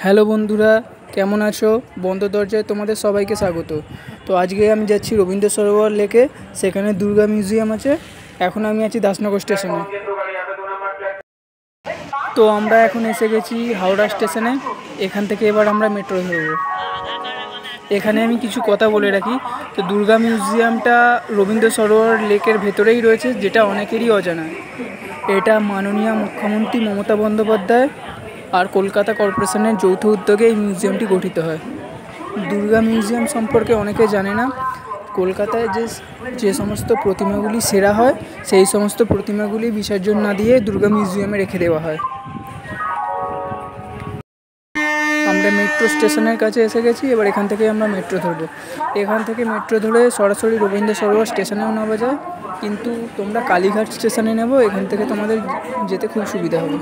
Hello বন্ধুরা, কেমন আছো? বন্ধ দরজায় তোমাদের সবাইকে স্বাগত। তো আজকে আমি যাচ্ছি রবীন্দ্র সরোবর লেকে, সেখানে দুর্গা মিউজিয়াম আছে। এখন আমি আছি দাসনগর স্টেশনে। তো আমরা এখন এসে গেছি হাওড়া স্টেশনে। এখান থেকে এবার আমরা মেট্রো ধরব। এখানে আমি কিছু কথা বলে রাখি। তো দুর্গা মিউজিয়ামটা রবীন্দ্র সরোবর লেকের ভেতরেই রয়েছে, যেটা অনেকেরই অজানা। এটা মাননীয় মুখ্যমন্ত্রী মমতা বন্দ্যোপাধ্যায় আর কলকাতা কর্পোরেশনের যৌথ উদ্যোগে এই মিউজিয়ামটি গঠিত হয়। দুর্গা মিউজিয়াম সম্পর্কে অনেকে জানে না। কলকাতায় যে সমস্ত প্রতিমাগুলি সেরা হয়, সেই সমস্ত প্রতিমাগুলি বিসর্জন না দিয়ে দুর্গা মিউজিয়ামে রেখে দেওয়া হয়। আমরা মেট্রো স্টেশনের কাছে এসে গেছি। এবার এখান থেকে আমরা মেট্রো ধরবো। এখান থেকে মেট্রো ধরে সরাসরি রবীন্দ্র সরোবর স্টেশনেও নেওয়া যায়, কিন্তু তোমরা কালীঘাট স্টেশনে নেবো। এখান থেকে তোমাদের যেতে খুব সুবিধা হবে।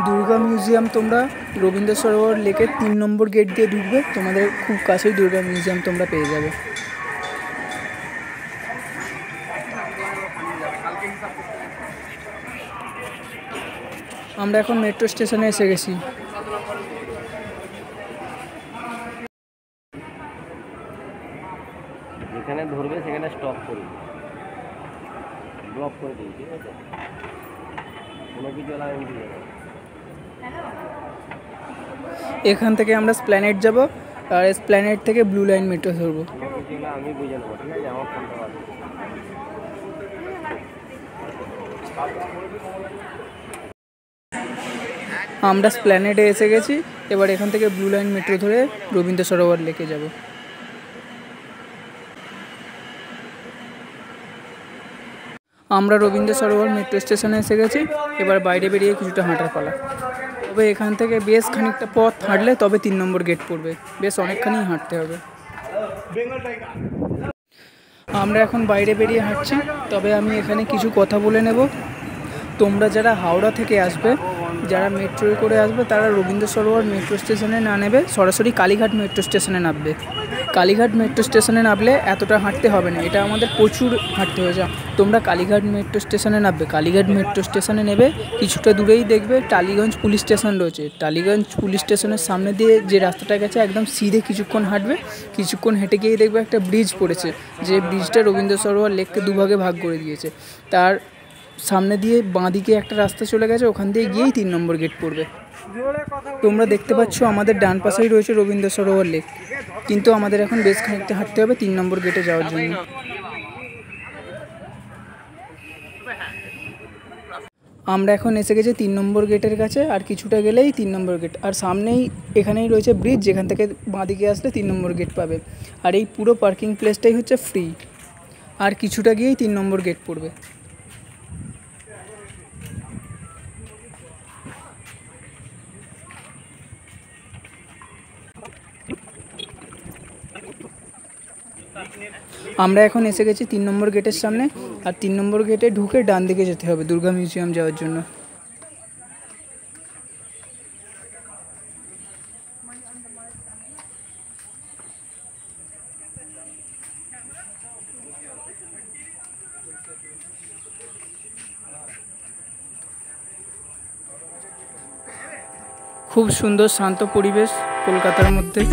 দুর্গা মিউজিয়াম তোমরা রবীন্দ্র সরোবর লেকের 3 নম্বর গেট দিয়ে ঢুকবে। তোমাদের খুব কাছেই দুর্গা মিউজিয়াম তোমরা পেয়ে যাবে। আমরা এখন মেট্রো স্টেশনে এসে গেছি। যেখানে ধরবে সেখানে স্টপ করবে, ব্লক করে দিই, ঠিক আছে? কোনো কিছু লাইন দিয়ে এখান থেকে আমরা স্প্ল্যানেড যাব, আর স্প্ল্যানেড থেকে ব্লু লাইন মেট্রো ধরবো। আমি বুঝে নেবো, ঠিক আছে? আমার ফোনটা বাদ। আমরা স্প্ল্যানেডে এসে গেছি। এবার এখান থেকে ব্লু লাইন মেট্রো ধরে রবীন্দ্র সরোবর লেকে যাব। আমরা রবীন্দ্র সরোবর মেট্রো স্টেশনে এসে গেছি। এবার বাইরে বেরিয়ে কিছুটা হাঁটার পালা। তবে এখান থেকে বেশ খানিকটা পথ হাঁটলে তবে 3 নম্বর গেট পড়বে। বেশ অনেকখানি হাঁটতে হবে। আমরা এখন বাইরে বেরিয়ে হাঁটছি। তবে আমি এখানে কিছু কথা বলে নেব। তোমরা যারা হাওড়া থেকে আসবে, যারা মেট্রোয় করে আসবে, তারা রবীন্দ্র সরোবর মেট্রো স্টেশনে না নেবে, সরাসরি কালীঘাট মেট্রো স্টেশনে নামবে। কালীঘাট মেট্রো স্টেশনে নামলে এতটা হাঁটতে হবে না, এটা আমাদের প্রচুর হাঁটতে হয়ে যায়। তোমরা কালীঘাট মেট্রো স্টেশনে নামবে। কালীঘাট মেট্রো স্টেশনে নেবে, কিছুটা দূরেই দেখবে টালিগঞ্জ পুলিশ স্টেশন রয়েছে। টালিগঞ্জ পুলিশ স্টেশনের সামনে দিয়ে যে রাস্তাটা গেছে, একদম সিধে কিছুক্ষণ হাঁটবে। কিছুক্ষণ হেঁটে গিয়েই দেখবে একটা ব্রিজ পড়েছে, যে ব্রিজটা রবীন্দ্র সরোবর লেককে দুভাগে ভাগ করে দিয়েছে। তার সামনে দিয়ে বাঁদিকে একটা রাস্তা চলে গেছে, ওখান দিয়ে গিয়েই 3 নম্বর গেট পড়বে। তোমরা দেখতে পাচ্ছ আমাদের ডান পাশেই রয়েছে রবীন্দ্র সরোবর লেক, কিন্তু আমাদের এখন বেশ খানিকটা হাঁটতে হবে 3 নম্বর গেটে যাওয়ার জন্য। আমরা এখন এসে গেছি 3 নম্বর গেটের কাছে। আর কিছুটা গেলেই 3 নম্বর গেট, আর সামনেই এখানেই রয়েছে ব্রিজ, যেখান থেকে বাঁদিকে আসলে 3 নম্বর গেট পাবে। আর এই পুরো পার্কিং প্লেসটাই হচ্ছে ফ্রি। আর কিছুটা গিয়েই 3 নম্বর গেট পড়বে। আমরা এখন এসে গেছি 3 নম্বর গেটের সামনে। আর 3 নম্বর গেটে ঢুকে ডান দিকে যেতে হবে দুর্গা মিউজিয়াম যাওয়ার জন্য। খুব সুন্দর শান্ত পরিবেশ কলকাতার মধ্যে।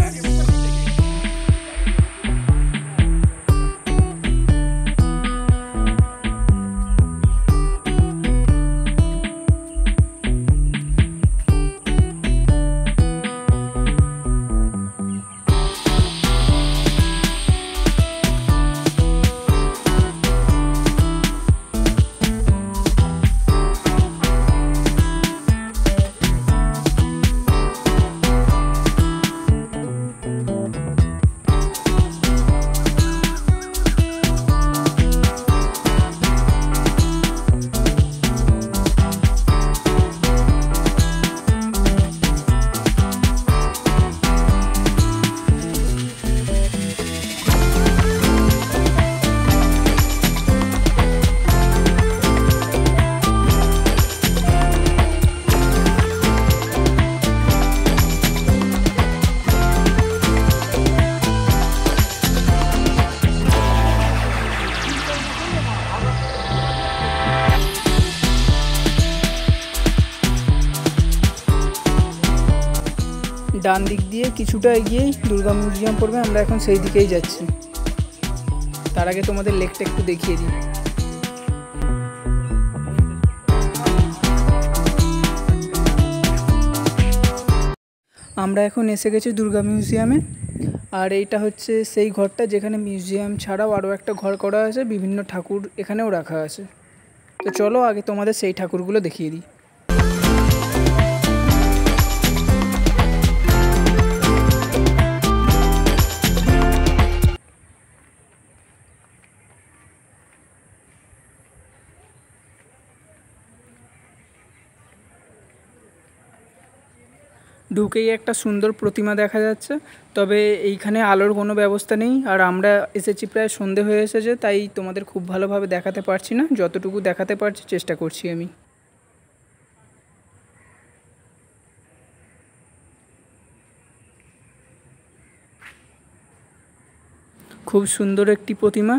ডান দিক দিয়ে কিছুটা এগিয়েই দুর্গা মিউজিয়াম পড়বে, আমরা এখন সেই দিকেই যাচ্ছি। তার আগে তোমাদের লেকটা একটু দেখিয়ে দিই। আমরা এখন এসে গেছি দুর্গা মিউজিয়ামে, আর এইটা হচ্ছে সেই ঘরটা যেখানে মিউজিয়াম ছাড়াও আরও একটা ঘর করা আছে, বিভিন্ন ঠাকুর এখানেও রাখা আছে। তো চলো আগে তোমাদের সেই ঠাকুরগুলো দেখিয়ে দিই। ঢুকেই একটা সুন্দর প্রতিমা দেখা যাচ্ছে, তবে এইখানে আলোর কোনো ব্যবস্থা নেই, আর আমরা এসেছি প্রায় সন্ধে হয়ে এসেছে, তাই তোমাদের খুব ভালোভাবে দেখাতে পারছি না। যতটুকু দেখাতে পারছি চেষ্টা করছি আমি। খুব সুন্দর একটি প্রতিমা।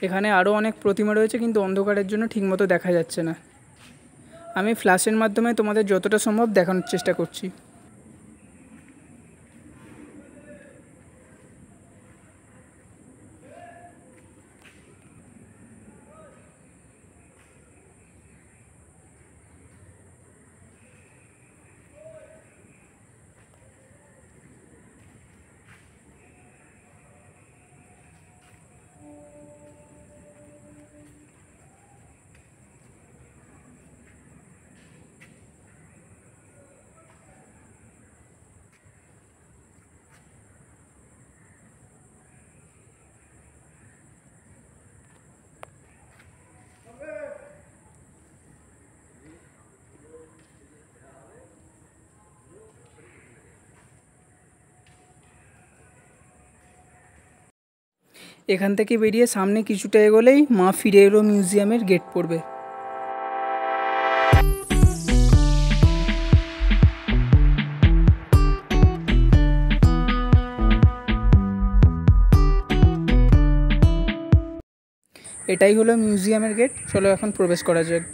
এখানে আরও অনেক প্রতিমা রয়েছে, কিন্তু অন্ধকারের জন্য ঠিকমতো দেখা যাচ্ছে না। আমি ফ্ল্যাশের মাধ্যমে তোমাদের যতটা সম্ভব দেখানোর চেষ্টা করছি। এখান থেকে বেরিয়ে সামনে কিছুটা এগোলেই মা ফিরে এলো মিউজিয়ামের গেট পড়বে। এটাই হলো মিউজিয়ামের গেট। চলো এখন প্রবেশ করা যাক।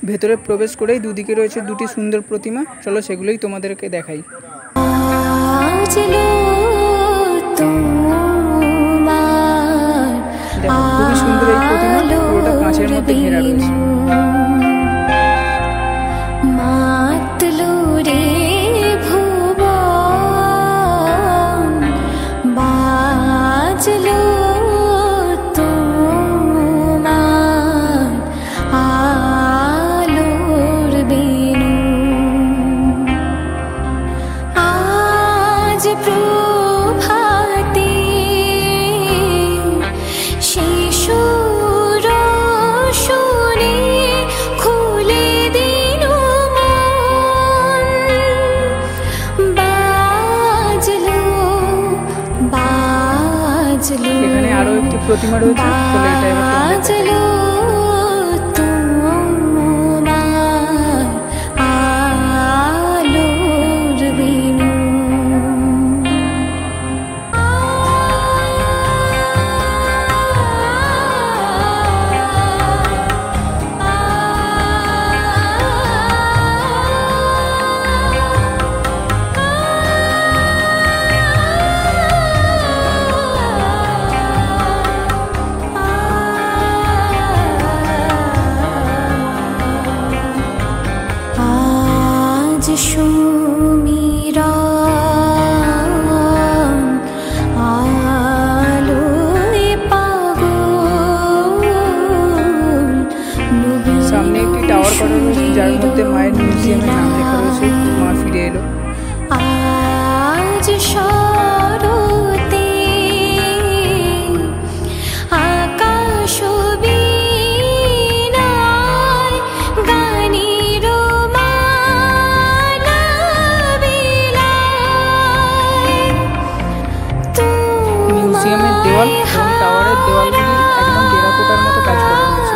ভেতরে প্রবেশ করেই দুদিকে রয়েছে দুটি সুন্দর প্রতিমা। চলো সেগুলোই তোমাদেরকে দেখাই। দেখো খুবই সুন্দর এই প্রতিমা, পুরোটা কাঁচের মধ্যে ঘেরা রয়েছে। এখানে আরো একটি প্রতিমা রয়েছে, চলো এটা এবার মিউজিয়ামের দেওয়াল এবং টাওয়ারের দেওয়ালগুলি একদম টেরাকোটার মতো কাজ করা হয়েছে।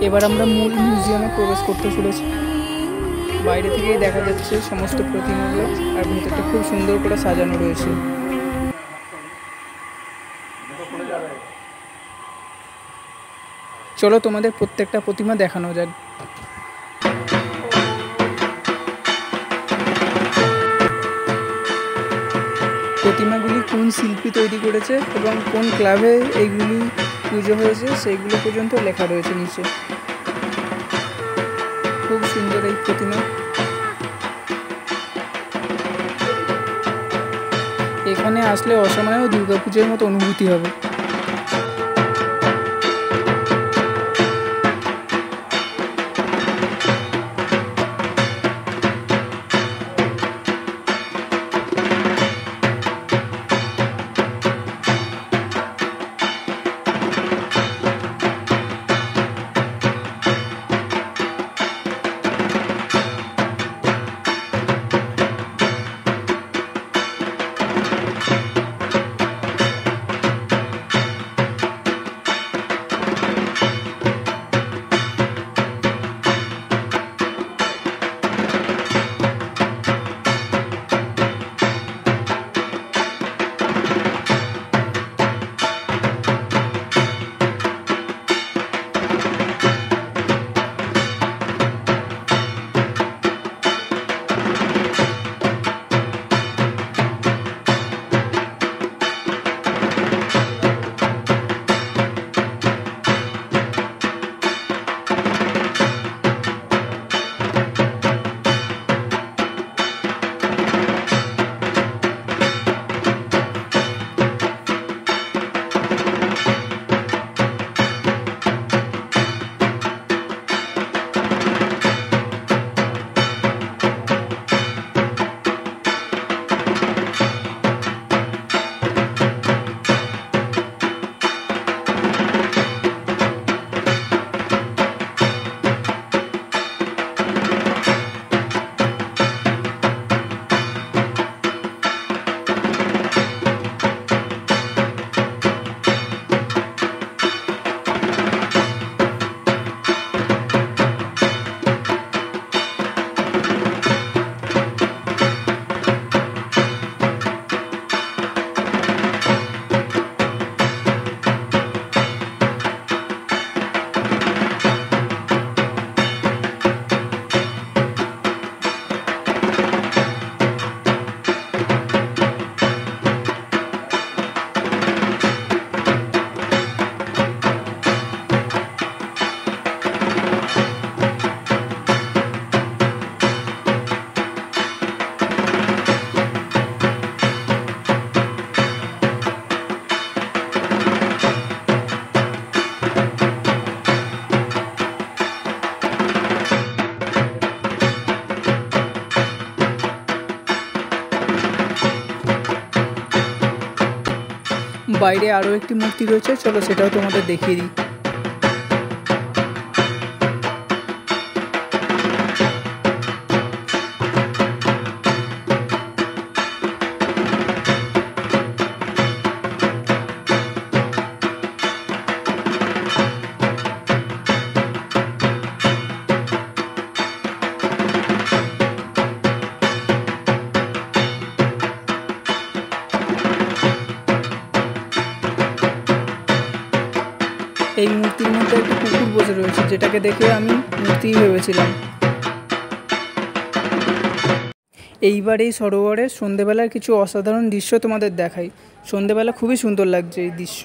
এবার আমরা মূল মিউজিয়ামে প্রবেশ করতে চলেছি। বাইরে থেকেই দেখা যাচ্ছে সমস্ত প্রতিমাগুলো, আর ভেতরটা খুব সুন্দর করে সাজানো রয়েছে। চলো তোমাদের প্রত্যেকটা প্রতিমা দেখানো যাক। প্রতিমাগুলি কোন শিল্পী তৈরি করেছে এবং কোন ক্লাবে এইগুলি পুজো হয়েছে সেইগুলো পর্যন্ত লেখা রয়েছে নিচে। খুব সুন্দর এই প্রতিমা। এখানে আসলে অসময়েও দুর্গাপুজোর মতো অনুভূতি হবে। বাইরে আরও একটি মূর্তি রয়েছে, চলো সেটাও তোমাদের দেখিয়ে দিই। এই মূর্তির মধ্যে একটা কুকুর বসে রয়েছে, যেটাকে দেখে আমি মূর্তিই ভেবেছিলাম। এইবার এই সরোবরের সন্ধেবেলার কিছু অসাধারণ দৃশ্য তোমাদের দেখাই। সন্ধেবেলা খুবই সুন্দর লাগছে এই দৃশ্য।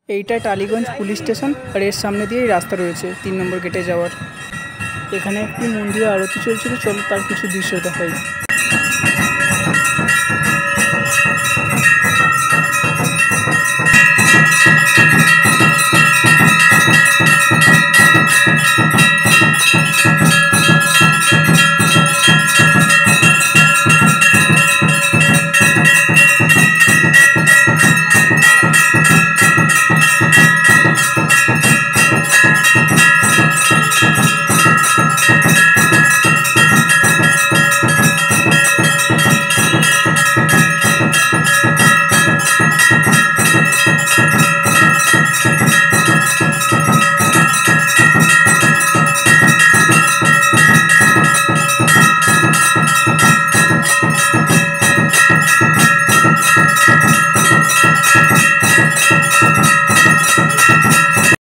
এইটা টালিগঞ্জ পুলিশ স্টেশন, আর এর সামনে দিয়েই রাস্তা রয়েছে 3 নম্বর গেটে যাওয়ার। এখানে একটি মন্দিরে আরতি চলছিল, চলো তার কিছু দৃশ্য দেখাই।